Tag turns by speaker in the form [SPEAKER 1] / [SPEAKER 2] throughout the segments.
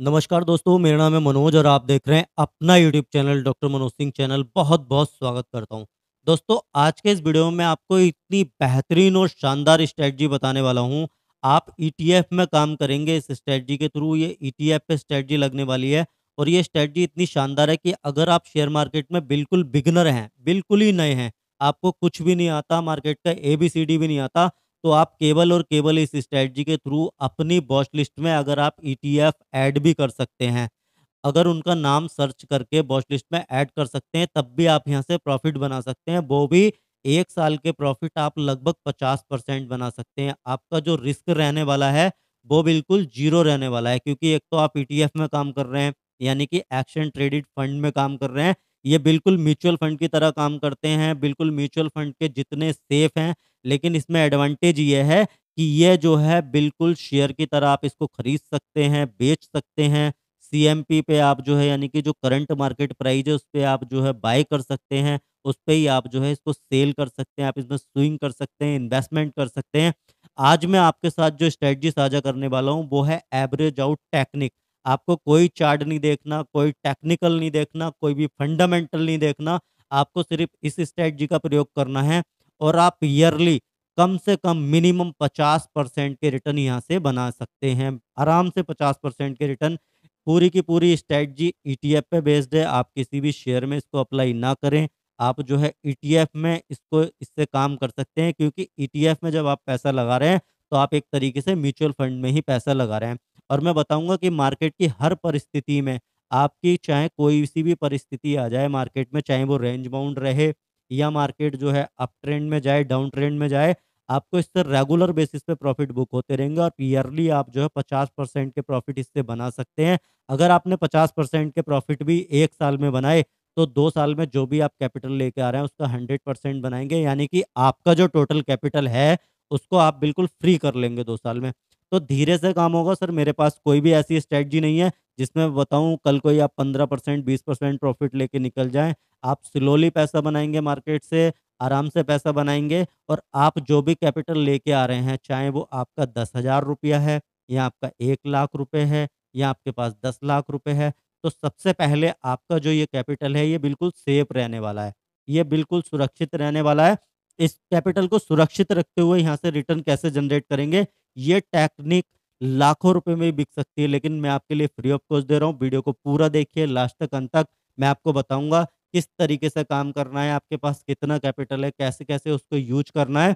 [SPEAKER 1] नमस्कार दोस्तों, मेरा नाम है मनोज और आप देख रहे हैं अपना YouTube channel doctor Manoj Singh channel. बहुत-बहुत स्वागत करता हूं। दोस्तों, आज के इस वीडियो में मैं आपको इतनी बेहतरीन और शानदार स्ट्रैटेजी बताने वाला हूं। आप ईटीएफ में काम करेंगे इस स्ट्रैटेजी के थ्रू। ये ईटीएफ पे स्ट्रैटेजी लगने वाली है और ये स्ट्रैटेजी इतनी शानदार है कि अगर आप शेयर मार्केट में बिल्कुल बिगिनर हैं, बिल्कुल ही नए हैं, आपको कुछ भी नहीं आता, मार्केट का एबीसीडी भी नहीं आता, तो आप केवल और केवल इस स्ट्रैटेजी के थ्रू अपनी वॉच लिस्ट में अगर आप ईटीएफ ऐड भी कर सकते हैं, अगर उनका नाम सर्च करके वॉच लिस्ट में ऐड कर सकते हैं, तब भी आप यहाँ से प्रॉफिट बना सकते हैं। वो भी 1 साल के प्रॉफिट आप लगभग 50% बना सकते हैं। आपका जो रिस्क रहने वाला है, वो बिल्कुल ज़ीरो रहने वाला है, क्योंकि एक तो आप ईटीएफ में काम कर रहे हैं, यानी कि एक्शन ट्रेडेड फंड में काम कर रहे हैं। ये बिल्कुल म्यूचुअल फंड की तरह काम करते हैं, बिल्कुल म्यूचुअल फंड के जितने सेफ हैं, लेकिन इसमें एडवांटेज ये है कि ये जो है बिल्कुल शेयर की तरह आप इसको खरीद सकते हैं, बेच सकते हैं। सीएमपी पे आप जो है, यानी कि जो करंट मार्केट प्राइस है उस पे आप जो है बाय कर सकते हैं, उस पे ही आप जो है इसको सेल कर सकते हैं, आप इसमें स्विंग कर सकते हैं, इन्वेस्टमेंट कर सकते हैं। आज मैं आपके साथ जो स्ट्रेटजी साझा करने वाला हूँ वो है एवरेज आउट टेक्निक। आपको कोई चार्ट नहीं देखना, कोई टेक्निकल नहीं देखना, कोई भी फंडामेंटल नहीं देखना, आपको सिर्फ इस स्ट्रेटजी का प्रयोग करना है और आप ईयरली कम से कम मिनिमम 50% के रिटर्न यहाँ से बना सकते हैं। आराम से 50% के रिटर्न। पूरी की पूरी स्ट्रैटेजी ईटीएफ पे बेस्ड है। आप किसी भी शेयर में इसको अप्लाई ना करें। आप जो है ईटीएफ में इससे काम कर सकते हैं, क्योंकि ईटीएफ में जब आप पैसा लगा रहे हैं, तो आप एक तरीके से म्यूचुअल फंड में ही पैसा लगा रहे हैं। और मैं बताऊँगा कि मार्केट की हर परिस्थिति में आपकी चाहे कोई-सी भी परिस्थिति आ जाए मार्केट में, चाहे वो रेंज बाउंड रहे या मार्केट जो है अप ट्रेंड में जाए, डाउन ट्रेंड में जाए, आपको इससे रेगुलर बेसिस पे प्रॉफिट बुक होते रहेंगे और ईयरली आप जो है 50% के प्रॉफिट इससे बना सकते हैं। अगर आपने 50% के प्रॉफिट भी 1 साल में बनाए, तो 2 साल में जो भी आप कैपिटल लेके आ रहे हैं उसका 100% बनाएँगे, यानी कि आपका जो टोटल कैपिटल है, उसको आप बिल्कुल फ्री कर लेंगे 2 साल में। तो धीरे से काम होगा सर, मेरे पास कोई भी ऐसी स्ट्रैटेजी नहीं है जिसमें मैं बताऊँ कल को ही आप 15% 20% प्रॉफिट लेके निकल जाएँ। आप स्लोली पैसा बनाएँगे मार्केट से, आराम से पैसा बनाएँगे और आप जो भी कैपिटल लेके आ रहे हैं, चाहे वो आपका 10,000 रुपया है या आपका 1 लाख रुपए है या आपके पास 10 लाख रुपए है, तो सबसे पहले आपका जो ये कैपिटल है, ये बिल्कुल सेफ रहने वाला है। ये बिल्कुल सुरक्षित रहने वाला है। इस कैपिटल को सुरक्षित रखते हुए यहाँ से रिटर्न कैसे जनरेट करेंगे, ये टेक्निक लाखों रुपए में बिक सकती है, लेकिन मैं आपके लिए फ्री ऑफ कॉस्ट दे रहा हूँ। वीडियो को पूरा देखिए लास्ट तक, अंत तक। मैं आपको बताऊँगा किस तरीके से काम करना है, आपके पास कितना कैपिटल है, कैसे-कैसे उसको यूज़ करना है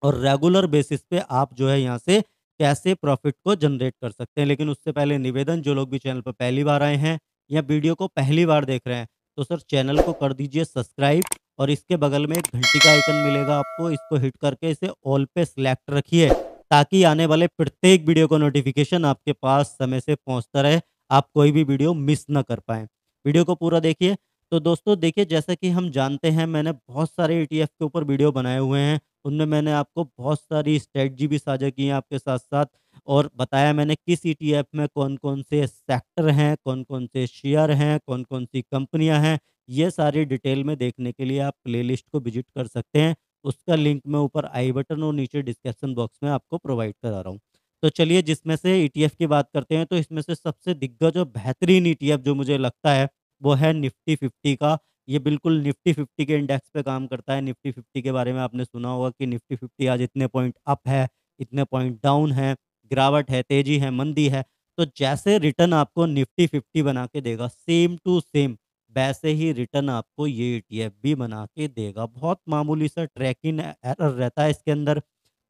[SPEAKER 1] और रेगुलर बेसिस पे आप जो है यहाँ से कैसे प्रॉफ़िट को जनरेट कर सकते हैं। लेकिन उससे पहले निवेदन, जो लोग भी चैनल पर पहली बार आए हैं या वीडियो को पहली बार देख रहे हैं, तो सर चैनल को कर दीजिए सब्सक्राइब और इसके बगल में एक घंटी का आइकन मिलेगा आपको, इसको हिट करके इसे ऑल पे सिलेक्ट रखिए, ताकि आने वाले प्रत्येक वीडियो का नोटिफ़िकेशन आपके पास समय से पहुँचता रहे, आप कोई भी वीडियो मिस ना कर पाएँ। वीडियो को पूरा देखिए। तो दोस्तों देखिए, जैसा कि हम जानते हैं, मैंने बहुत सारे ईटीएफ के ऊपर वीडियो बनाए हुए हैं। उनमें मैंने आपको बहुत सारी स्ट्रैटेजी भी साझा की हैं आपके साथ-साथ और बताया मैंने किस ईटीएफ में कौन-कौन से सेक्टर हैं, कौन-कौन से शेयर हैं, कौन-कौन सी कंपनियाँ हैं। ये सारी डिटेल में देखने के लिए आप प्लेलिस्ट को विज़िट कर सकते हैं। उसका लिंक मैं ऊपर आई बटन और नीचे डिस्क्रिप्शन बॉक्स में आपको प्रोवाइड करा रहा हूँ। तो चलिए, जिसमें से ईटीएफ की बात करते हैं, तो इसमें से सबसे दिग्गज और बेहतरीन ईटीएफ जो मुझे लगता है, वो है निफ्टी 50 का। ये बिल्कुल निफ्टी 50 के इंडेक्स पे काम करता है। निफ्टी 50 के बारे में आपने सुना होगा कि निफ्टी 50 आज इतने पॉइंट अप है, इतने पॉइंट डाउन है, गिरावट है, तेज़ी है, मंदी है। तो जैसे रिटर्न आपको निफ्टी 50 बना के देगा, सेम टू सेम वैसे ही रिटर्न आपको ये ईटीएफ भी बना के देगा। बहुत मामूली सा ट्रैकिंग एरर रहता है इसके अंदर,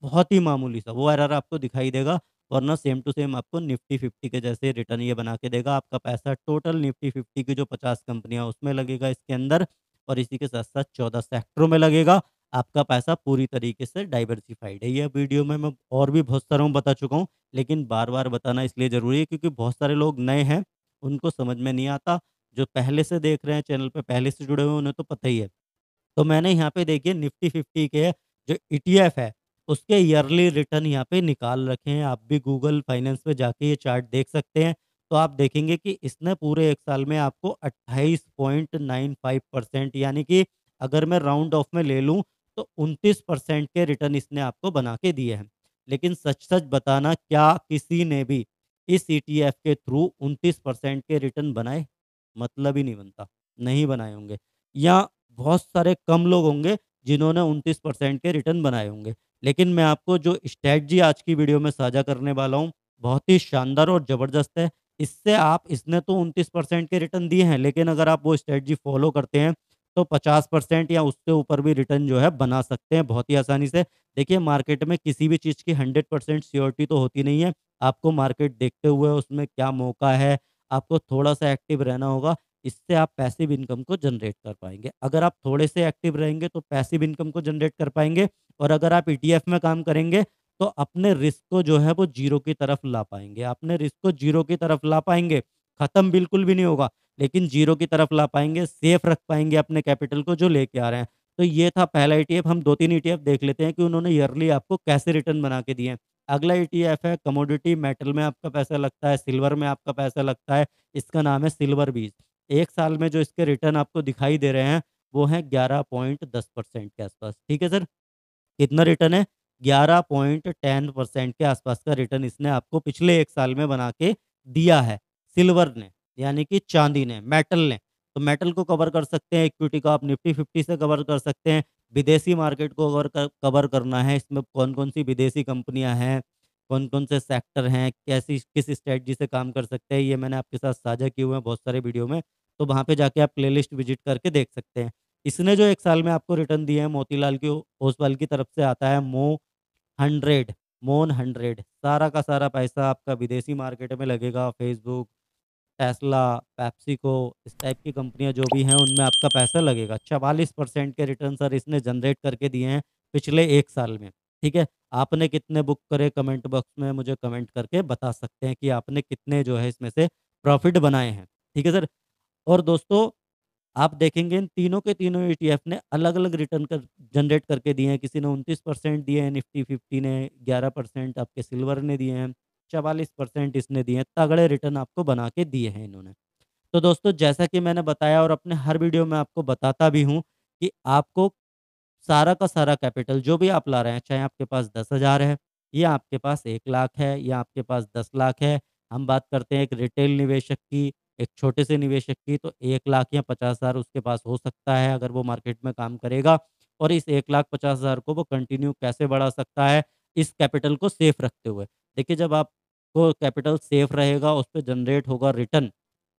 [SPEAKER 1] बहुत ही मामूली सा, वो एरर आपको दिखाई देगा, वरना सेम टू सेम आपको निफ्टी 50 के जैसे रिटर्न ये बना के देगा। आपका पैसा टोटल निफ्टी 50 की जो 50 कंपनियाँ उसमें लगेगा इसके अंदर और इसी के साथ-साथ 14 सेक्टरों में लगेगा। आपका पैसा पूरी तरीके से डाइवर्सिफ़ाइड है। ये वीडियो में मैं और भी बहुत सारों में बता चुका हूँ, लेकिन बार-बार बताना इसलिए ज़रूरी है क्योंकि बहुत सारे लोग नए हैं, उनको समझ में नहीं आता। जो पहले से देख रहे हैं चैनल पे, पहले से जुड़े हुए हैं, उन्हें तो पता ही है। तो मैंने यहाँ पे देखिए निफ्टी 50 के जो ईटीएफ है, उसके ईयरली रिटर्न यहाँ पे निकाल रखे हैं। आप भी गूगल फाइनेंस पे जाके ये चार्ट देख सकते हैं। तो आप देखेंगे कि इसने पूरे 1 साल में आपको 28.95%, यानी कि अगर मैं राउंड ऑफ में ले लूँ तो 29% के रिटर्न इसने आपको बना के दिए हैं। लेकिन सच-सच बताना, क्या किसी ने भी इस ईटीएफ के थ्रू 29% के रिटर्न बनाए? मतलब ही नहीं बनता, नहीं बनाए होंगे। या बहुत सारे कम लोग होंगे जिन्होंने 29% के रिटर्न बनाए होंगे। लेकिन मैं आपको जो स्ट्रैटेजी आज की वीडियो में साझा करने वाला हूँ, बहुत ही शानदार और ज़बरदस्त है। इससे आप इसने तो 29% के रिटर्न दिए हैं, लेकिन अगर आप वो स्ट्रैटेजी फ़ॉलो करते हैं, तो 50% या उससे ऊपर भी रिटर्न जो है बना सकते हैं बहुत ही आसानी से। देखिए, मार्केट में किसी भी चीज़ की 100% श्योरिटी तो होती नहीं है। आपको मार्केट देखते हुए उसमें क्या मौका है, आपको थोड़ा-सा एक्टिव रहना होगा। इससे आप पैसिव इनकम को जनरेट कर पाएँगे। अगर आप थोड़े से एक्टिव रहेंगे तो पैसिव इनकम को जनरेट कर पाएँगे, और अगर आप ईटीएफ में काम करेंगे तो अपने रिस्क को जो है वो ज़ीरो की तरफ ला पाएँगे। अपने रिस्क को ज़ीरो की तरफ ला पाएँगे, खत्म बिल्कुल भी नहीं होगा, लेकिन ज़ीरो की तरफ ला पाएँगे, सेफ रख पाएँगे अपने कैपिटल को जो लेके आ रहे हैं। तो ये था पहला ईटीएफ। हम 2-3 ईटीएफ देख लेते हैं कि उन्होंने ईयरली आपको कैसे रिटर्न बना के दिए हैं। अगला ईटीएफ है कमोडिटी मेटल में आपका पैसा लगता है, सिल्वर में आपका पैसा लगता है। इसका नाम है सिल्वर बीज। 1 साल में जो इसके रिटर्न आपको दिखाई दे रहे हैं, वो हैं 11.10% के आसपास। ठीक है सर? कितना रिटर्न है? 11.10% के आसपास का रिटर्न इसने आपको पिछले 1 साल में बना के दिया है, सिल्वर ने, यानी कि चाँदी ने, मेटल ने। तो मेटल को कवर कर सकते हैं, इक्विटी को आप निफ्टी 50 से कवर कर सकते हैं, विदेशी मार्केट को अगर कवर करना है, इसमें कौन-कौन सी विदेशी कंपनियाँ हैं, कौन-कौन से सेक्टर हैं, कैसी किस स्ट्रैटेजी से काम कर सकते हैं, ये मैंने आपके साथ साझा किए हुए हैं बहुत सारे वीडियो में। तो वहाँ पे जाके आप प्लेलिस्ट विज़िट करके देख सकते हैं। इसने जो 1 साल में आपको रिटर्न दिए हैं, मोतीलाल की ओसवाल की तरफ से आता है 100 मोन 100, सारा का सारा पैसा आपका विदेशी मार्केट में लगेगा। फेसबुक, टेस्ला, पेप्सिको, इस टाइप की कंपनियाँ जो भी हैं, उनमें आपका पैसा लगेगा। 44% के रिटर्न सर इसने जनरेट करके दिए हैं पिछले 1 साल में। ठीक है? आपने कितने बुक करे, कमेंट बॉक्स में मुझे कमेंट करके बता सकते हैं कि आपने कितने जो है इसमें से प्रॉफ़िट बनाए हैं। ठीक है सर? और दोस्तों, आप देखेंगे इन तीनों के तीनों ईटीएफ ने अलग-अलग रिटर्न कर जनरेट करके दिए हैं। किसी ने 29% दिए हैं, निफ्टी 50 ने 11% आपके सिल्वर ने दिए हैं, 44% इसने दिए हैं। तगड़े रिटर्न आपको बना के दिए हैं इन्होंने। तो दोस्तों, जैसा कि मैंने बताया और अपने हर वीडियो में आपको बताता भी हूँ कि आपको सारा का सारा कैपिटल जो भी आप ला रहे हैं, चाहे आपके पास 10,000 है, या आपके पास 1 लाख है, या आपके पास 10 लाख है। हम बात करते हैं एक रिटेल निवेशक की, एक छोटे से निवेशक की, तो 1 लाख या 50,000 उसके पास हो सकता है अगर वो मार्केट में काम करेगा। और इस 1,50,000 को वो कंटिन्यू कैसे बढ़ा सकता है, इस कैपिटल को सेफ रखते हुए। देखिए, जब आपको कैपिटल सेफ रहेगा, उस पे जनरेट होगा रिटर्न,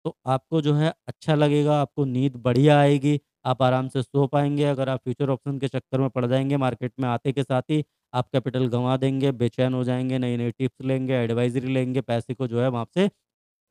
[SPEAKER 1] तो आपको जो है अच्छा लगेगा, आपको नींद बढ़िया आएगी, आप आराम से सो पाएँगे। अगर आप फ्यूचर ऑप्शन के चक्कर में पड़ जाएँगे, मार्केट में आते के साथ ही आप कैपिटल गँवा देंगे, बेचैन हो जाएँगे, नई-नई टिप्स लेंगे, एडवाइज़री लेंगे, पैसे को जो है वहाँ से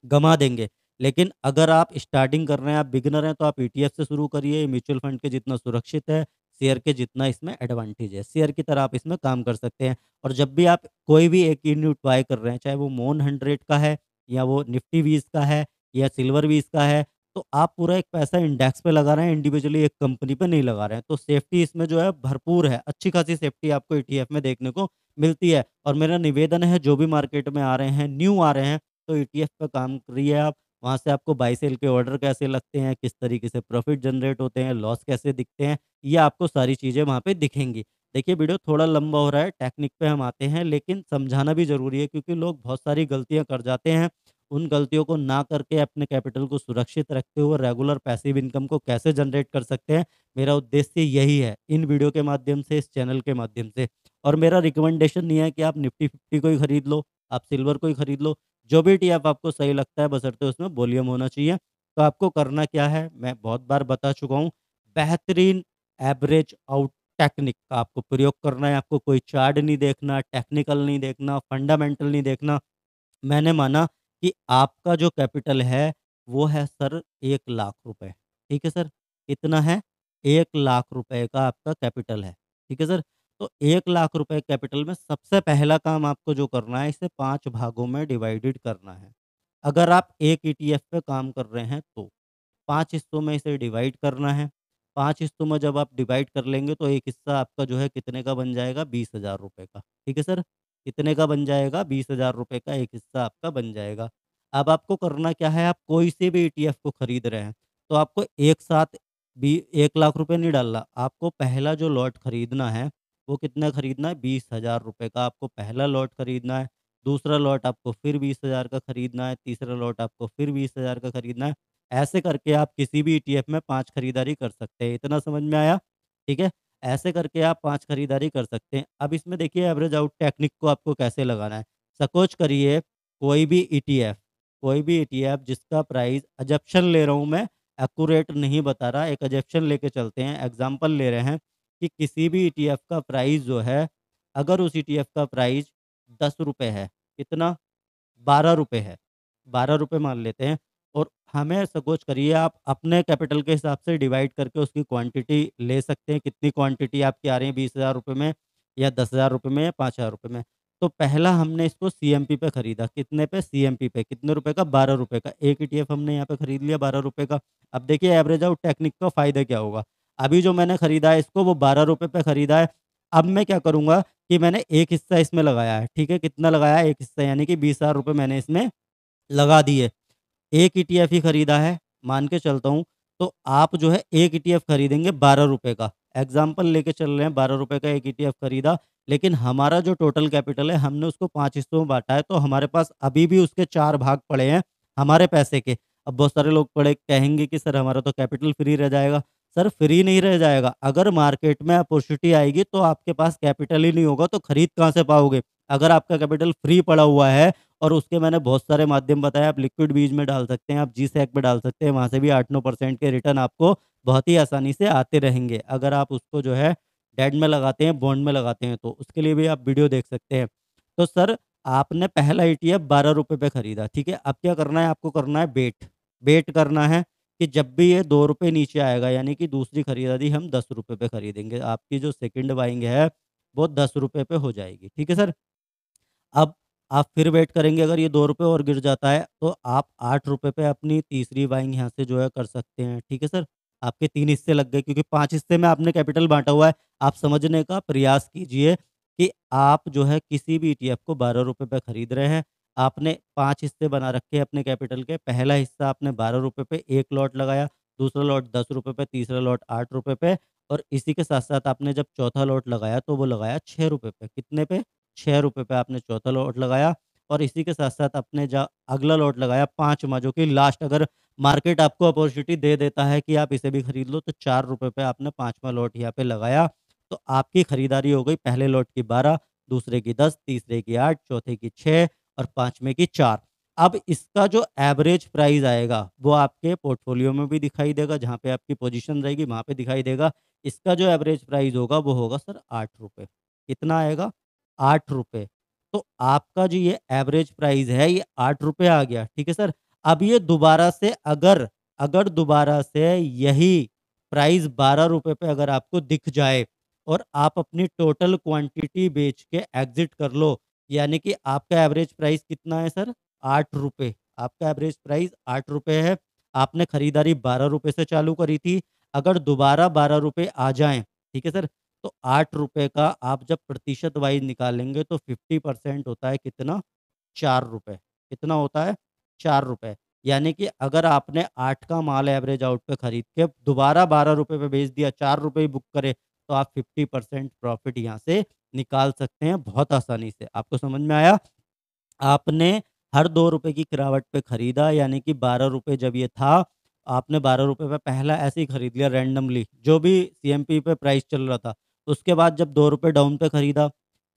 [SPEAKER 1] गँवा देंगे। लेकिन अगर आप स्टार्टिंग कर रहे हैं, आप बिगिनर हैं, तो आप ईटीएफ से शुरू करिए। म्यूचुअल फंड के जितना सुरक्षित है, शेयर के जितना इसमें एडवांटेज है। शेयर की तरह आप इसमें काम कर सकते हैं। और जब भी आप कोई भी एक यूनिट बाय कर रहे हैं, चाहे वो मोन 100 का है, या वो निफ्टी 20 का है, या सिल्वर 20 का है, तो आप पूरा एक पैसा इंडेक्स पे लगा रहे हैं, इंडिविजुअली एक कंपनी पे नहीं लगा रहे हैं। तो सेफ्टी इसमें जो है भरपूर है, अच्छी खासी सेफ्टी आपको ईटीएफ में देखने को मिलती है। और मेरा निवेदन है, जो भी मार्केट में आ रहे हैं, न्यू आ रहे हैं, तो ईटीएफ पे काम करिए आप। वहाँ से आपको बाय सेल के ऑर्डर कैसे लगते हैं, किस तरीके से प्रॉफ़िट जनरेट होते हैं, लॉस कैसे दिखते हैं, ये आपको सारी चीज़ें वहाँ पे दिखेंगी। देखिए, वीडियो थोड़ा लंबा हो रहा है, टेक्निक पे हम आते हैं, लेकिन समझाना भी ज़रूरी है, क्योंकि लोग बहुत सारी गलतियाँ कर जाते हैं। उन गलतियों को ना करके अपने कैपिटल को सुरक्षित रखते हुए रेगुलर पैसिव इनकम को कैसे जनरेट कर सकते हैं, मेरा उद्देश्य यही है, इन वीडियो के माध्यम से, इस चैनल के माध्यम से। और मेरा रिकमेंडेशन नहीं है कि आप निफ्टी 50 को ही खरीद लो, आप सिल्वर को ही खरीद लो। जो भी ईटीएफ आपको सही लगता है, बशर्ते उसमें वॉल्यूम होना चाहिए। तो आपको करना क्या है, मैं बहुत बार बता चुका हूँ, बेहतरीन एवरेज आउट टेक्निक का आपको प्रयोग करना है। आपको कोई चार्ट नहीं देखना, टेक्निकल नहीं देखना, फंडामेंटल नहीं देखना। मैंने माना कि आपका जो कैपिटल है, वो है सर 1 लाख रुपए। ठीक है सर? कितना है? 1 लाख रुपए का आपका कैपिटल है। ठीक है सर? तो 1 लाख रुपए कैपिटल में सबसे पहला काम आपको जो करना है, इसे 5 भागों में डिवाइडेड करना है। अगर आप एक ईटीएफ पे काम कर रहे हैं तो 5 हिस्सों में इसे डिवाइड करना है। 5 हिस्सों में जब आप डिवाइड कर लेंगे, तो एक हिस्सा आपका जो है कितने का बन जाएगा? 20,000 रुपए का। ठीक है सर? कितने का बन जाएगा? 20,000 रुपए का एक हिस्सा आपका बन जाएगा। अब आपको करना क्या है? आप कोई से भी ईटीएफ को खरीद रहे हैं, तो आपको एक साथ बी 1 लाख रुपए नहीं डालना। आपको पहला जो लॉट खरीदना है, वो कितना खरीदना है? 20,000 रुपए का आपको पहला लॉट खरीदना है। दूसरा लॉट आपको फिर 20,000 का खरीदना है, तीसरा लॉट आपको फिर 20,000 का खरीदना है। ऐसे करके आप किसी भी ईटीएफ में 5 खरीदारी कर सकते हैं। इतना समझ में आया? ठीक है? ऐसे करके आप 5 खरीदारी कर सकते हैं। अब इसमें देखिए एवरेज आउट टेक्निक को आपको कैसे लगाना है। सपोज़ करिए कोई भी ईटीएफ जिसका प्राइस अजम्पशन ले रहा हूँ मैं, एक्यूरेट नहीं बता रहा, एक अजम्पशन लेके चलते हैं, एग्ज़ाम्पल ले रहे हैं कि किसी भी ईटीएफ का प्राइस जो है, अगर उस ईटीएफ का प्राइस ₹10 है, कितना? ₹12 है, ₹12 मान लेते हैं और हमें सपोज़ करिए आप अपने कैपिटल के हिसाब से डिवाइड करके उसकी क्वांटिटी ले सकते हैं, कितनी क्वांटिटी आपकी आ रही है ₹20,000 में या ₹10,000 में या ₹5,000 में। तो पहला हमने इसको सीएमपी पे खरीदा, कितने पे? सीएमपी पे, कितने रुपए का? ₹12 का। एक ईटीएफ हमने यहाँ पे खरीद लिया ₹12 का। अब देखिए एवरेज आउट टेक्निक का फ़ायदा क्या होगा? अभी जो मैंने खरीदा है इसको वो ₹12 पे खरीदा है। अब मैं क्या करूँगा कि मैंने एक हिस्सा इसमें लगाया है, ठीक है? कितना लगाया है? एक हिस्सा यानी कि ₹20,000 मैंने इसमें लगा दिए। एक ईटीएफ ही खरीदा है, मान के चलता हूँ, तो आप जो है एक ईटीएफ खरीदेंगे ₹12 का। एग्ज़ाम्पल लेके चल रहे हैं, ₹12 का एक ईटीएफ खरीदा, लेकिन हमारा जो टोटल कैपिटल है हमने उसको 5 हिस्सों में बाँटा है, तो हमारे पास अभी भी उसके 4 भाग पड़े हैं हमारे पैसे के। अब बहुत सारे लोग पड़े कहेंगे कि सर हमारा तो कैपिटल फ्री रह जाएगा। सर फ्री नहीं रह जाएगा, अगर मार्केट में अपॉर्च्युनिटी आएगी तो आपके पास कैपिटल ही नहीं होगा तो खरीद कहाँ से पाओगे? अगर आपका कैपिटल फ्री पड़ा हुआ है और उसके मैंने बहुत सारे माध्यम बताए, आप लिक्विड बीज में डाल सकते हैं, आप जीसैक में डाल सकते हैं, वहाँ से भी 8-9% के रिटर्न आपको बहुत ही आसानी से आते रहेंगे। अगर आप उसको जो है डेट में लगाते हैं, बॉन्ड में लगाते हैं तो उसके लिए भी आप वीडियो देख सकते हैं। तो सर आपने पहला ईटीएफ ₹12 पे खरीदा, ठीक है? अब क्या करना है आपको? करना है बेट। बेट करना है कि जब भी ये ₹2 नीचे आएगा यानी कि दूसरी खरीदारी हम ₹10 पे खरीदेंगे। आपकी जो सेकंड बाइंग है वो ₹10 पे हो जाएगी, ठीक है सर? अब आप फिर वेट करेंगे, अगर ये ₹2 और गिर जाता है, तो आप ₹8 पे अपनी तीसरी बाइंग यहाँ से जो है कर सकते हैं। ठीक है सर? आपके 3 हिस्से लग गए क्योंकि 5 हिस्से में आपने कैपिटल बाँटा हुआ है। आप समझने का प्रयास कीजिए कि आप जो है किसी भी ईटीएफ को ₹12 पे खरीद रहे हैं। आपने 5 हिस्से बना रखे हैं अपने कैपिटल के। पहला हिस्सा आपने ₹12 पे 1 लॉट लगाया, दूसरा लॉट ₹10 पे, तीसरा लॉट ₹8 पे और इसी के साथ-साथ आपने जब चौथा लॉट लगाया, तो वो लगाया ₹6 पे। कितने पे? ₹6 पे आपने चौथा लॉट लगाया और इसी के साथ-साथ आपने अगला लॉट लगाया 5वाँ जो कि लास्ट, अगर मार्केट आपको अपॉर्च्युनिटी दे देता है कि आप इसे भी खरीद लो, तो ₹4 पे आपने 5वाँ लॉट यहाँ पे लगाया। तो आपकी खरीदारी हो गई पहले लॉट की 12, दूसरे की 10, तीसरे की 8, चौथे की 6 और 5वें की 4। अब इसका जो एवरेज प्राइस आएगा, वो आपके पोर्टफोलियो में भी दिखाई देगा, जहाँ पे आपकी पोजीशन रहेगी वहाँ पे दिखाई देगा। इसका जो एवरेज प्राइस होगा वो होगा सर ₹8। कितना आएगा? ₹8। तो आपका जो ये एवरेज प्राइस है ये ₹8 आ गया, ठीक है सर? अब ये दोबारा से अगर दोबारा से यही प्राइस ₹12 पे अगर आपको दिख जाए और आप अपनी टोटल क्वांटिटी बेच के एग्ज़िट कर लो, यानी कि आपका एवरेज प्राइस कितना है सर? ₹8। आपका एवरेज प्राइस ₹8 है। आपने खरीदारी ₹12 से चालू करी थी। अगर दोबारा ₹12 आ जाएँ, ठीक है सर? तो ₹8 का आप जब प्रतिशत वाइज़ निकालेंगे तो 50% होता है कितना? ₹4। कितना होता है? ₹4। यानी कि अगर आपने 8 का माल एवरेज आउट पे खरीद के दोबारा ₹12 पे बेच दिया, ₹4 ही बुक करे, तो आप 50% प्रॉफ़िट यहाँ से निकाल सकते हैं बहुत आसानी से। आपको समझ में आया? आपने हर ₹2 की गिरावट पे खरीदा, यानी कि ₹12 जब ये था, आपने ₹12 पे पहला ऐसे ही खरीद लिया रैंडमली, जो भी सीएमपी पे प्राइस चल रहा था। उसके बाद जब ₹2 डाउन पे खरीदा,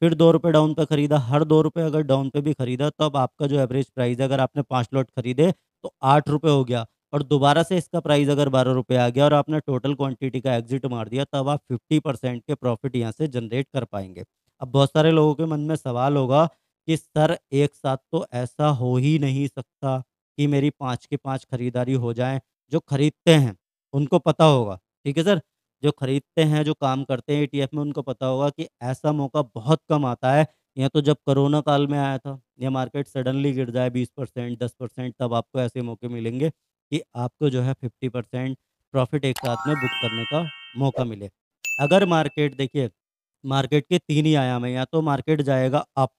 [SPEAKER 1] फिर ₹2 डाउन पे खरीदा, हर ₹2 अगर डाउन पे भी खरीदा, तब आपका जो एवरेज प्राइस है, अगर आपने 5 लॉट खरीदे तो ₹8 हो गया और दोबारा से इसका प्राइस अगर ₹12 आ गया और आपने टोटल क्वांटिटी का एग्ज़िट मार दिया, तब आप 50% के प्रॉफ़िट यहाँ से जनरेट कर पाएँगे। अब बहुत सारे लोगों के मन में सवाल होगा कि सर एक साथ तो ऐसा हो ही नहीं सकता कि मेरी 5 की 5 खरीदारी हो जाए। जो खरीदते हैं, उनको पता होगा, ठीक है सर? जो खरीदते हैं, जो काम करते हैं ईटीएफ में, उनको पता होगा कि ऐसा मौका बहुत कम आता है। या तो जब कोरोना काल में आया था या मार्केट सडनली गिर जाए 20%, 10%, तब आपको ऐसे मौके मिलेंगे कि आपको जो है 50% प्रॉफ़िट एक साथ में बुक करने का मौका मिले। अगर मार्केट देखिए, मार्केट के 3 ही आयाम हैं, या तो मार्केट जाएगा अप,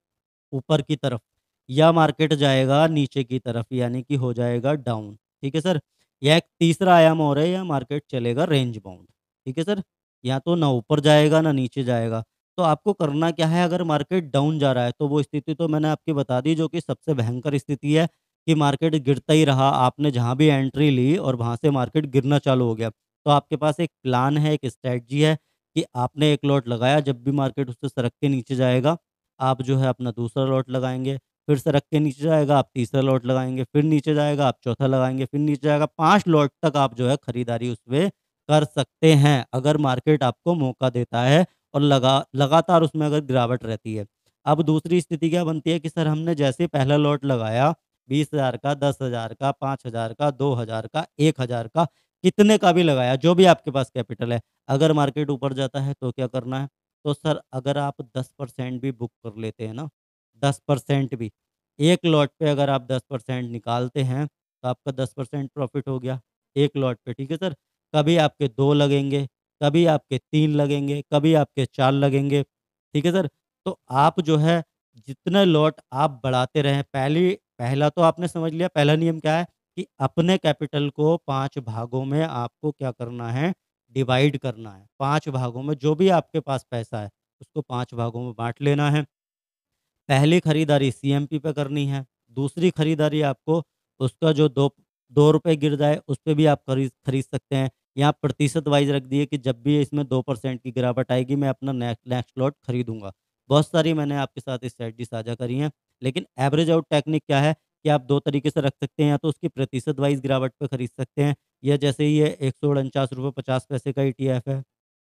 [SPEAKER 1] ऊपर की तरफ, या मार्केट जाएगा नीचे की तरफ यानी कि हो जाएगा डाउन, ठीक है सर? या एक तीसरा आयाम और है, या मार्केट चलेगा रेंज बाउंड, ठीक है सर? या तो ना ऊपर जाएगा ना नीचे जाएगा। तो आपको करना क्या है, अगर मार्केट डाउन जा रहा है तो वो स्थिति तो मैंने आपकी बता दी, जो कि सबसे भयंकर स्थिति है कि मार्केट गिरता ही रहा, आपने जहाँ भी एंट्री ली और वहाँ से मार्केट गिरना चालू हो गया। तो आपके पास एक प्लान है, एक स्ट्रैटेजी है कि आपने एक लॉट लगाया, जब भी मार्केट उससे सरक के नीचे जाएगा, आप जो है अपना दूसरा लॉट लगाएँगे, फिर सरक के नीचे जाएगा, आप तीसरा लॉट लगाएँगे, फिर नीचे जाएगा, आप चौथा लगाएँगे, फिर नीचे जाएगा, 5 लॉट तक आप जो है खरीदारी उसमें कर सकते हैं, अगर मार्केट आपको मौका देता है और लगातार उसमें अगर गिरावट रहती है। अब दूसरी स्थिति क्या बनती है कि सर हमने जैसे ही पहला लॉट लगाया 20,000 का, 10,000 का, 5,000 का, 2,000 का, 1,000 का, कितने का भी लगाया, जो भी आपके पास कैपिटल है। अगर मार्केट ऊपर जाता है तो क्या करना है? तो सर अगर आप 10% भी बुक कर लेते हैं ना, 10% भी, एक लॉट पे अगर आप 10% निकालते हैं, तो आपका 10% प्रॉफ़िट हो गया, एक लॉट पे, ठीक है सर? कभी आपके 2 लगेंगे, कभी आपके 3 लगेंगे, कभी आपके 4 लगेंगे, ठीक है सर? तो आप जो है जितने लॉट आप बढ़ाते रहें, पहला तो आपने समझ लिया, पहला नियम क्या है कि अपने कैपिटल को 5 भागों में आपको क्या करना है, डिवाइड करना है। 5 भागों में जो भी आपके पास पैसा है, उसको 5 भागों में बाँट लेना है। पहली खरीदारी सीएमपी पे करनी है, दूसरी खरीदारी आपको उसका जो ₹2 गिर जाए, उस पे भी आप खरीद खरीद सकते हैं। यहाँ प्रतिशत वाइज़ रख दिए कि जब भी इसमें 2% की गिरावट आएगी, मैं अपना नेक्स्ट लॉट खरीदूँगा। बहुत सारी मैंने आपके साथ स्ट्रैटेजी साझा करी हैं, लेकिन एवरेज आउट टेक्निक क्या है कि आप 2 तरीके से रख सकते हैं, या तो उसकी प्रतिशत वाइज़ गिरावट पे खरीद सकते हैं, या जैसे ये ₹149.50 का ईटीएफ है,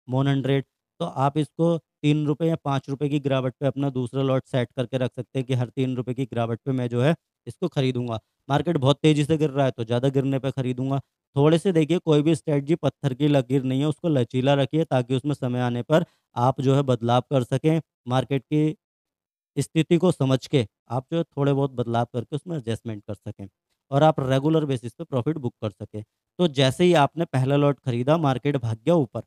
[SPEAKER 1] मोन 100, तो आप इसको ₹3 या ₹5 की गिरावट पे अपना दूसरा लॉट सेट करके रख सकते हैं कि हर ₹3 की गिरावट पे मैं जो है इसको खरीदूँगा। मार्केट बहुत तेज़ी से गिर रहा है तो ज़्यादा गिरने पे खरीदूँगा। थोड़े से देखिए, कोई भी स्ट्रैटेजी पत्थर की लकीर नहीं है, उसको लचीला रखिए ताकि उसमें समय आने पर आप जो है बदलाव कर सकें। मार्केट की स्थिति को समझ के आप जो है थोड़े बहुत बदलाव करके उसमें एडजस्टमेंट कर सकें और आप रेगुलर बेसिस पे प्रॉफ़िट बुक कर सकें। तो जैसे ही आपने पहला लॉट खरीदा, मार्केट भाग गया ऊपर,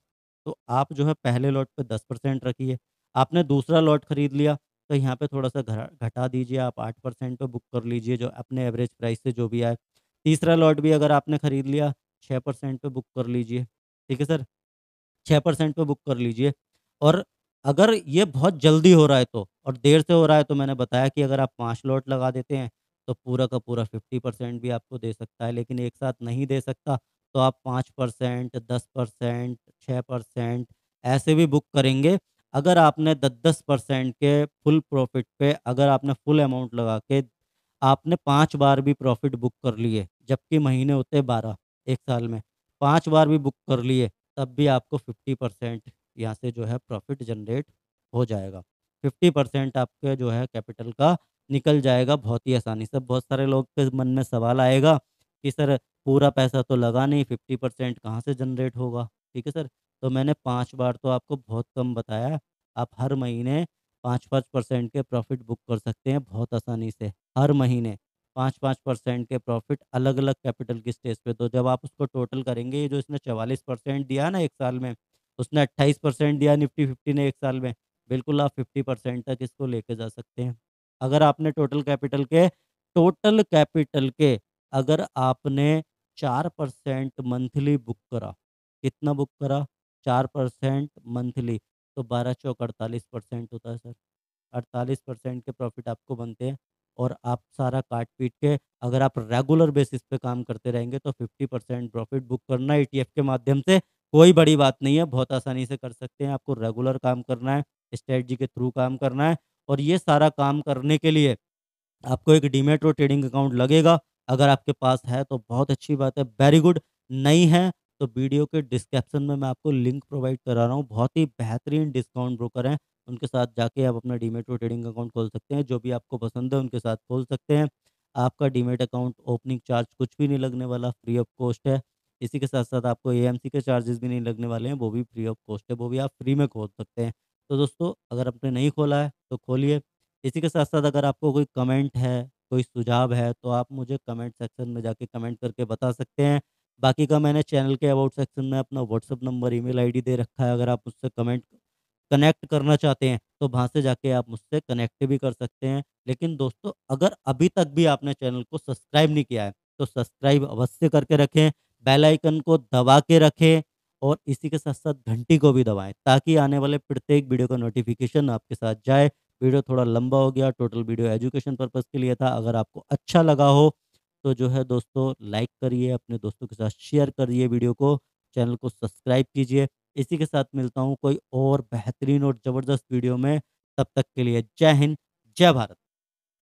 [SPEAKER 1] तो आप जो है पहले लॉट पे 10% रखिए। आपने दूसरा लॉट खरीद लिया, तो यहाँ पे थोड़ा-सा घटा दीजिए, आप 8% पे बुक कर लीजिए, जो अपने एवरेज प्राइस से जो भी आए। तीसरा लॉट भी अगर आपने खरीद लिया, 6% पे बुक कर लीजिए। ठीक है सर? 6% पे बुक कर लीजिए। और अगर ये बहुत जल्दी हो रहा है तो, और देर से हो रहा है, तो मैंने बताया कि अगर आप 5 लॉट लगा देते हैं, तो पूरा का पूरा 50% भी आपको दे सकता है, लेकिन एक साथ नहीं दे सकता, तो आप 5%, 10%, 6% ऐसे भी बुक करेंगे। अगर आपने 10-10% के फुल प्रॉफ़िट पे, अगर आपने फुल अमाउंट लगा के आपने 5 बार भी प्रॉफ़िट बुक कर लिए, जबकि महीने होते हैं 12 1 साल में, 5 बार भी बुक कर लिए, तब भी आपको 50% यहाँ से जो है प्रॉफ़िट जनरेट हो जाएगा। 50% आपके जो है कैपिटल का निकल जाएगा बहुत ही आसानी से। बहुत सारे लोग के मन में सवाल आएगा कि सर पूरा पैसा तो लगा नहीं, 50% कहाँ से जनरेट होगा? ठीक है सर? तो मैंने 5 बार तो आपको बहुत कम बताया। आप हर महीने 5-5% के प्रॉफ़िट बुक कर सकते हैं बहुत आसानी से। हर महीने 5-5% के प्रॉफ़िट अलग-अलग कैपिटल की स्टेज पे। तो जब आप उसको टोटल करेंगे, ये जो इसने 44% दिया है ना 1 साल में, उसने 28% दिया निफ्टी 50 ने 1 साल में, बिल्कुल आप 50% तक इसको लेके जा सकते हैं। अगर आपने टोटल कैपिटल के अगर आपने 4% मंथली बुक करा, कितना बुक करा? 4% मंथली, तो 12 चौक 48% होता है सर। 48% के प्रॉफ़िट आपको बनते हैं, और आप सारा काट-पीट के अगर आप रेगुलर बेसिस पे काम करते रहेंगे, तो 50% प्रॉफ़िट बुक करना ईटीएफ के माध्यम से कोई बड़ी बात नहीं है, बहुत आसानी से कर सकते हैं। आपको रेगुलर काम करना है, स्ट्रैटेजी के थ्रू काम करना है, और ये सारा काम करने के लिए आपको एक डीमैट और ट्रेडिंग अकाउंट लगेगा। अगर आपके पास है तो बहुत अच्छी बात है, वेरी गुड। नहीं है तो वीडियो के डिस्क्रिप्शन में मैं आपको लिंक प्रोवाइड करा रहा हूँ। बहुत ही बेहतरीन डिस्काउंट ब्रोकर हैं, उनके साथ जाके आप अपना डीमैट और ट्रेडिंग अकाउंट खोल सकते हैं। जो भी आपको पसंद है उनके साथ खोल सकते हैं। आपका डीमैट अकाउंट ओपनिंग चार्ज कुछ भी नहीं लगने वाला, फ्री ऑफ कॉस्ट है। इसी के साथ-साथ आपको एएमसी के चार्जेस भी नहीं लगने वाले हैं, वो भी फ्री ऑफ कॉस्ट है, वो भी आप फ्री में खोल सकते हैं। तो दोस्तों, अगर आपने नहीं खोला है तो खोलिए। इसी के साथ-साथ अगर आपको कोई कमेंट है, कोई सुझाव है, तो आप मुझे कमेंट सेक्शन में जाके कमेंट करके बता सकते हैं। बाकी का मैंने चैनल के अबाउट सेक्शन में अपना व्हाट्सएप नंबर, ईमेल आईडी दे रखा है। अगर आप मुझसे कनेक्ट करना चाहते हैं, तो वहाँ से जाके आप मुझसे कनेक्ट भी कर सकते हैं। लेकिन दोस्तों, अगर अभी तक भी आपने चैनल को सब्सक्राइब नहीं किया है, तो सब्सक्राइब अवश्य करके रखें, बेल आइकन को दबा के रखें, और इसी के साथ-साथ घंटी को भी दबाएँ ताकि आने वाले प्रत्येक वीडियो का नोटिफ़िकेशन आपके साथ जाए। वीडियो थोड़ा लंबा हो गया, टोटल वीडियो एजुकेशन पर्पज़ के लिए था। अगर आपको अच्छा लगा हो तो जो है दोस्तों लाइक करिए, अपने दोस्तों के साथ शेयर करिए वीडियो को, चैनल को सब्सक्राइब कीजिए। इसी के साथ मिलता हूँ कोई और बेहतरीन और ज़बरदस्त वीडियो में, तब तक के लिए जय हिंद, जय भारत।